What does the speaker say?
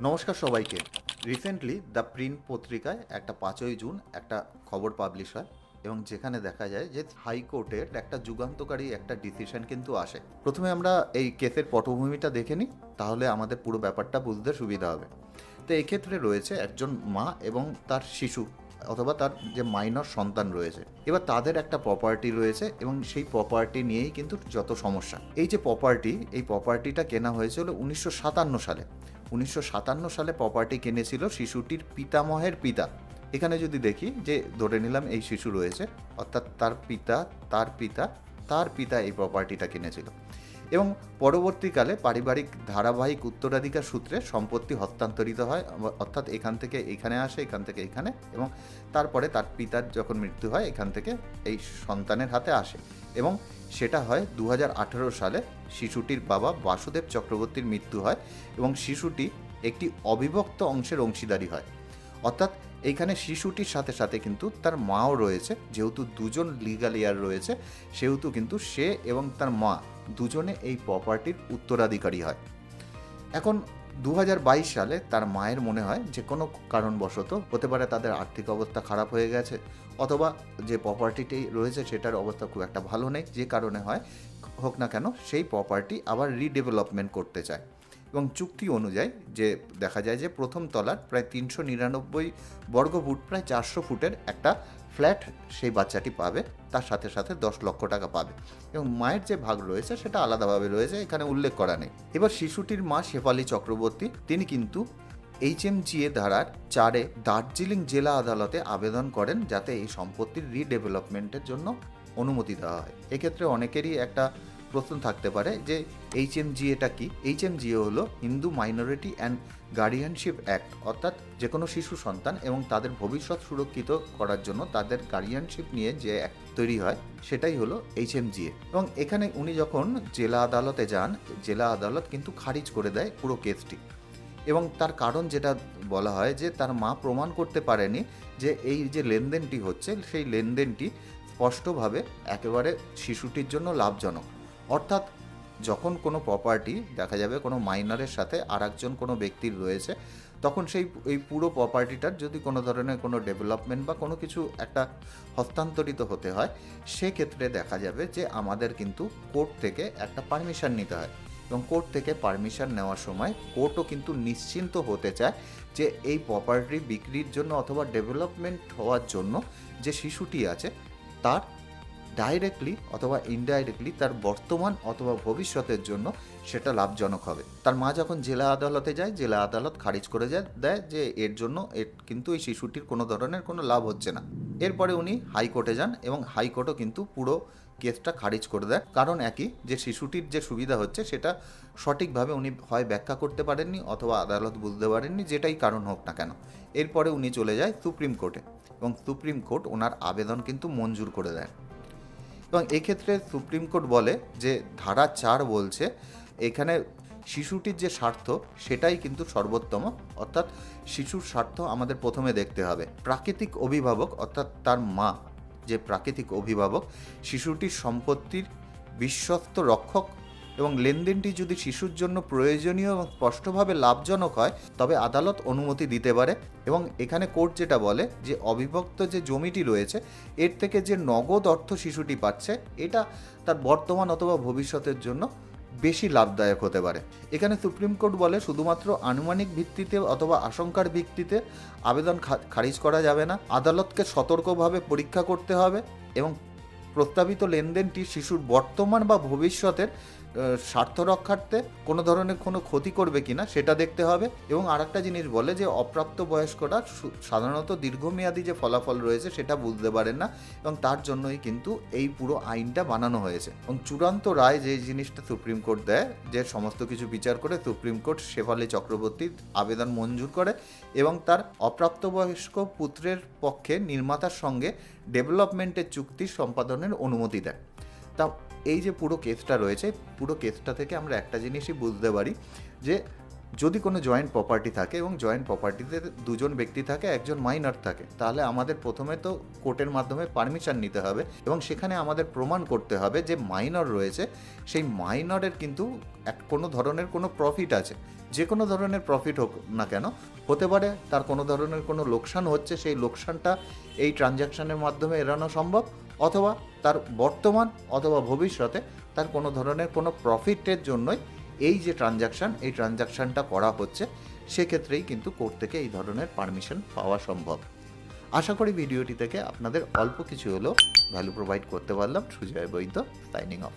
নমস্কার সবাইকে। Recently the print পত্রিকায় একটা 5ই জুন একটা খবর পাবলিশ হয় এবং যেখানে দেখা যায় যে হাইকোর্টের একটা যুগান্তকারী একটা ডিসিশন কিন্তু আসে। প্রথমে আমরা এই কেসের পটভূমিটা দেখে নিই, তাহলে আমাদের পুরো ব্যাপারটা বুঝতে সুবিধা হবে। তো এক্ষেত্রে রয়েছে একজন মা এবং তার শিশু অথবা তার যে মাইনর সন্তান রয়েছে। এবার তাদের একটা প্রপার্টি রয়েছে এবং সেই প্রপার্টি নিয়েই কিন্তু যত সমস্যা। এই যে এই প্রপার্টিটা কেনা হয়েছিল 1957 সালে। 1957 সালে প্রপার্টি কিনেছিল শিশুটির পিতামহের পিতা। এখানে যদি দেখি যে ধরে নিলাম এই শিশু রয়েছে, অর্থাৎ তার পিতা এই প্রপার্টিটা কিনেছিল এবং পরবর্তীকালে পারিবারিক ধারাবাহিক উত্তরাধিকার সূত্রে সম্পত্তি হস্তান্তরিত হয়, অর্থাৎ এখান থেকে এখানে আসে, এখান থেকে এখানে, এবং তারপরে তার পিতার যখন মৃত্যু হয় এখান থেকে এই সন্তানের হাতে আসে এবং সেটা হয় 2018 সালে। শিশুটির বাবা বাসুদেব চক্রবর্তীর মৃত্যু হয় এবং শিশুটি একটি অবিভক্ত অংশের অংশীদারি হয়। অর্থাৎ এইখানে শিশুটির সাথে সাথে কিন্তু তার মাও রয়েছে। যেহেতু দুজন লিগাল ইয়ার রয়েছে, সেহেতু কিন্তু সে এবং তার মা দুজনে এই প্রপার্টির উত্তরাধিকারী হয়। এখন 2022 সালে তার মায়ের মনে হয় যে কোনো কারণবশত, হতে পারে তাদের আর্থিক অবস্থা খারাপ হয়ে গেছে অথবা যে প্রপার্টিটি রয়েছে সেটার অবস্থা খুব একটা ভালো নেই, যে কারণে হোক না কেন সেই প্রপার্টি আবার রিডেভেলপমেন্ট করতে চায় এবং চুক্তি অনুযায়ী যে দেখা যায় যে প্রথম তলার প্রায় 399 বর্গফুট, প্রায় 400 ফুটের একটা ফ্ল্যাট সেই বাচ্চাটি পাবে, তার সাথে সাথে 10 লক্ষ টাকা পাবে এবং মায়ের যে ভাগ রয়েছে সেটা আলাদাভাবে রয়েছে, এখানে উল্লেখ করা নেই। এবার শিশুটির মা শেফালি চক্রবর্তী তিনি কিন্তু HMGA ধারার 4-এ দার্জিলিং জেলা আদালতে আবেদন করেন যাতে এই সম্পত্তির রিডেভেলপমেন্টের জন্য অনুমতি দেওয়া হয়। এক্ষেত্রে অনেকেরই একটা প্রশ্ন থাকতে পারে যে HMGAটা কি। HMGA হলো Hindu minority and guardianship act, অর্থাৎ যে কোনো শিশু সন্তান এবং তাদের ভবিষ্যৎ সুরক্ষিত করার জন্য তাদের গার্ডিয়ানশিপ নিয়ে যে অ্যাক্ট তৈরি হয় সেটাই হলো HMGA। এবং এখানে উনি যখন জেলা আদালতে যান, জেলা আদালত কিন্তু খারিজ করে দেয় পুরো কেসটি এবং তার কারণ যেটা বলা হয় যে তার মা প্রমাণ করতে পারেনি যে এই যে লেনদেনটি হচ্ছে সেই লেনদেনটি স্পষ্টভাবে একেবারে শিশুটির জন্য লাভজনক। অর্থাৎ যখন কোনো প্রপার্টি দেখা যাবে কোনো মাইনরের সাথে আরেকজন কোনো ব্যক্তির রয়েছে, তখন এই পুরো প্রপার্টিটার যদি কোনো ধরনের কোনো ডেভেলপমেন্ট বা কোনো কিছু একটা হস্তান্তরিত হতে হয়, সেক্ষেত্রে দেখা যাবে যে আমাদের কিন্তু কোর্ট থেকে একটা পারমিশন নিতে হয় এবং কোর্ট থেকে পারমিশন নেওয়ার সময় কোর্টও কিন্তু নিশ্চিন্ত হতে চায় যে এই প্রপার্টি বিক্রির জন্য অথবা ডেভেলপমেন্ট হওয়ার জন্য যে শিশুটি আছে তার ডাইরেক্টলি অথবা ইনডাইরেক্টলি তার বর্তমান অথবা ভবিষ্যতের জন্য সেটা লাভজনক হবে। তার মা যখন জেলা আদালতে যায়, জেলা আদালত খারিজ করে দেয় যে এর জন্য কিন্তু এই শিশুটির কোনো ধরনের কোনো লাভ হচ্ছে না। এরপরে উনি হাইকোর্টে যান এবং হাইকোর্টও কিন্তু পুরো কেসটা খারিজ করে দেয়। কারণ একই, যে শিশুটির যে সুবিধা হচ্ছে সেটা সঠিকভাবে উনি হয় ব্যাখ্যা করতে পারেননি অথবা আদালত বুঝতে পারেননি, যেটাই কারণ হোক না কেন। এরপরে উনি চলে যায় সুপ্রিম কোর্টে এবং সুপ্রিম কোর্ট ওনার আবেদন কিন্তু মঞ্জুর করে দেয় এবং এক্ষেত্রে সুপ্রিম কোর্ট বলে যে ধারা 4 বলছে এখানে শিশুটির যে স্বার্থ সেটাই কিন্তু সর্বোত্তম, অর্থাৎ শিশুর স্বার্থ আমাদের প্রথমে দেখতে হবে। প্রাকৃতিক অভিভাবক অর্থাৎ তার মা যে প্রাকৃতিক অভিভাবক, শিশুটির সম্পত্তির বিশ্বস্ত রক্ষক এবং লেনদেনটি যদি শিশুর জন্য প্রয়োজনীয় এবং স্পষ্টভাবে লাভজনক হয় তবে আদালত অনুমতি দিতে পারে। এবং এখানে কোর্ট যেটা বলে যে অবিভক্ত যে জমিটি রয়েছে এর থেকে যে নগদ অর্থ শিশুটি পাচ্ছে এটা তার বর্তমান অথবা ভবিষ্যতের জন্য বেশি লাভদায়ক হতে পারে। এখানে সুপ্রিম কোর্ট বলে শুধুমাত্র আনুমানিক ভিত্তিতে অথবা আশঙ্কার ভিত্তিতে আবেদন খারিজ করা যাবে না, আদালতকে সতর্কভাবে পরীক্ষা করতে হবে এবং প্রস্তাবিত লেনদেনটি শিশুর বর্তমান বা ভবিষ্যতের স্বার্থ রক্ষার্থে কোনো ধরনের কোনো ক্ষতি করবে কিনা সেটা দেখতে হবে। এবং আরেকটা জিনিস বলে যে অপ্রাপ্ত বয়স্করা সাধারণত দীর্ঘমেয়াদী যে ফলাফল রয়েছে সেটা বুঝতে পারেন না এবং তার জন্যই কিন্তু এই পুরো আইনটা বানানো হয়েছে। এবং চূড়ান্ত রায় যে জিনিসটা সুপ্রিম কোর্ট দেয়, যে সমস্ত কিছু বিচার করে সুপ্রিম কোর্ট শেফালি চক্রবর্তীর আবেদন মঞ্জুর করে এবং তার অপ্রাপ্তবয়স্ক পুত্রের পক্ষে নির্মাতার সঙ্গে ডেভেলপমেন্টের চুক্তি সম্পাদনের অনুমতি দেয়। তা এই যে পুরো কেসটা রয়েছে, পুরো কেসটা থেকে আমরা একটা জিনিসই বুঝতে পারি যে যদি কোনো জয়েন্ট প্রপার্টি থাকে এবং জয়েন্ট প্রপার্টিতে দুজন ব্যক্তি থাকে, একজন মাইনর থাকে, তাহলে আমাদের প্রথমে তো কোর্টের মাধ্যমে পারমিশন নিতে হবে এবং সেখানে আমাদের প্রমাণ করতে হবে যে মাইনর রয়েছে, সেই মাইনরের কিন্তু কোনো ধরনের কোনো প্রফিট আছে, যে কোনো ধরনের প্রফিট হোক না কেন, হতে পারে তার কোনো ধরনের কোনো লোকসান হচ্ছে, সেই লোকসানটা এই ট্রানজ্যাকশানের মাধ্যমে এড়ানো সম্ভব, অথবা তার বর্তমান অথবা ভবিষ্যতে তার কোনো ধরনের কোনো প্রফিটের জন্যই এই যে ট্রানজ্যাকশান, এই ট্রানজ্যাকশানটা করা হচ্ছে, সেক্ষেত্রেই কিন্তু কোর্ট থেকে এই ধরনের পারমিশন পাওয়া সম্ভব। আশা করি ভিডিওটি থেকে আপনাদের অল্প কিছু হলেও ভ্যালু প্রোভাইড করতে পারলাম। সুজয় বৈদ্য, সাইনিং অফ।